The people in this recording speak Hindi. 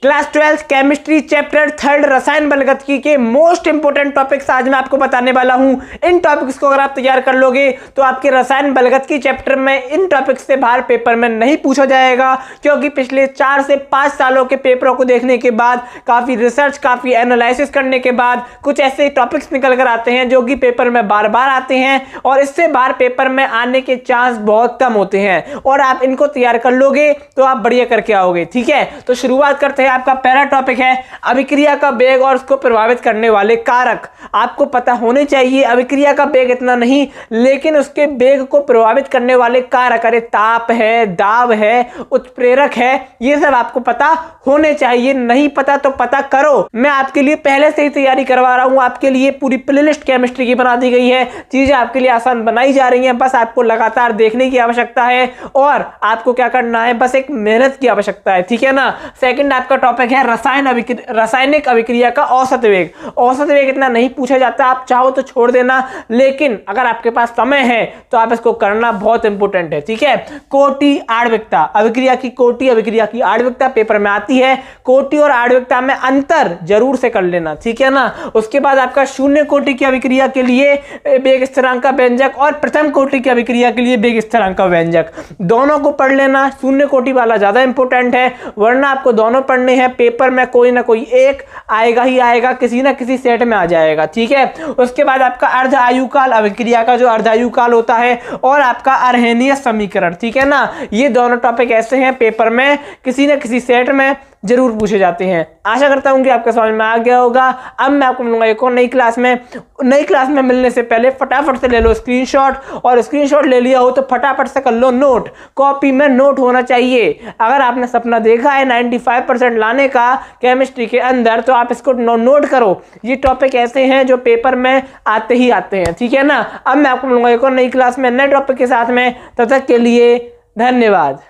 क्लास 12 केमिस्ट्री चैप्टर 3 रसायन बलगतिकी के मोस्ट इंपोर्टेंट टॉपिक्स आज मैं आपको बताने वाला हूं। इन टॉपिक्स को अगर आप तैयार कर लोगे तो आपके रसायन बलगतिकी चैप्टर में इन टॉपिक्स से बाहर पेपर में नहीं पूछा जाएगा, क्योंकि पिछले 4 से 5 सालों के पेपरों को देखने के बाद, काफी रिसर्च, काफी एनालिसिस करने के बाद कुछ ऐसे टॉपिक्स निकल कर आते हैं जो कि पेपर में बार बार आते हैं और इससे बाहर पेपर में आने के चांस बहुत कम होते हैं। और आप इनको तैयार कर लोगे तो आप बढ़िया करके आओगे। ठीक है, तो शुरुआत करते हैं। आपका पहला टॉपिक है अभिक्रिया का वेग और उसको प्रभावित करने वाले कारक। आपको पता होने चाहिए अभिक्रिया का वेग इतना नहीं, लेकिन उसके वेग को प्रभावित करने वाले कारक, अरे ताप है, दाब है, उत्प्रेरक है, ये सब आपको पता होने चाहिए। नहीं पता तो पता करो। मैं आपके लिए पहले से ही तैयारी करवा रहा हूं, आपके लिए पूरी प्लेलिस्ट केमिस्ट्री की बना दी गई है, चीजें आपके लिए आसान बनाई जा रही हैं। बस आपको लगातार देखने की आवश्यकता है और आपको क्या करना है, बस एक मेहनत की आवश्यकता है। ठीक है ना। सेकंड आपका टॉपिक है रासायनिक अभिक्रिया का औसत वेग। औसत वेग इतना नहीं पूछा जाता, आप चाहो तो छोड़ देना, लेकिन अगर आपके पास समय है तो आप इसको करना बहुत इंपॉर्टेंट है। ठीक है। कोटि आणविकता, अभिक्रिया की कोटि, अभिक्रिया की आणविकता पेपर में आती है। कोटि और आणविकता में अंतर जरूर से कर लेना। ठीक है ना। उसके बाद आपका शून्य कोटि की अभिक्रिया के लिए वेग स्थिरांक का व्यंजक और प्रथम कोटि की अभिक्रिया के लिए वेग स्थिरांक का व्यंजक, दोनों को पढ़ लेना। शून्य कोटि वाला ज्यादा इंपॉर्टेंट है, वरना आपको दोनों पढ़ने हैं। पेपर में कोई ना कोई एक आएगा ही आएगा, किसी ना किसी सेट में आ जाएगा। ठीक है। उसके बाद आपका अर्ध आयुकाल, अभिक्रिया का जो अर्ध आयुकाल होता है, और आपका अर्हेनियस समीकरण। ठीक है ना। ये दोनों टॉपिक ऐसे हैं पेपर में किसी ना किसी सेट में जरूर पूछे जाते हैं। आशा करता हूं कि आपके समझ में आ गया होगा। अब मैं आपको मिलूंगा एक और नई क्लास में। नई क्लास में मिलने से पहले फटाफट से ले लो स्क्रीनशॉट, और स्क्रीनशॉट ले लिया हो तो फटाफट से कर लो नोट। कॉपी में नोट होना चाहिए। अगर आपने सपना देखा है 95% लाने का केमिस्ट्री के अंदर, तो आप इसको नोट करो। ये टॉपिक ऐसे हैं जो पेपर में आते ही आते हैं। ठीक है ना। अब मैं आपको मिलूंगा एक और नई क्लास में नए टॉपिक के साथ में। तब तक के लिए धन्यवाद।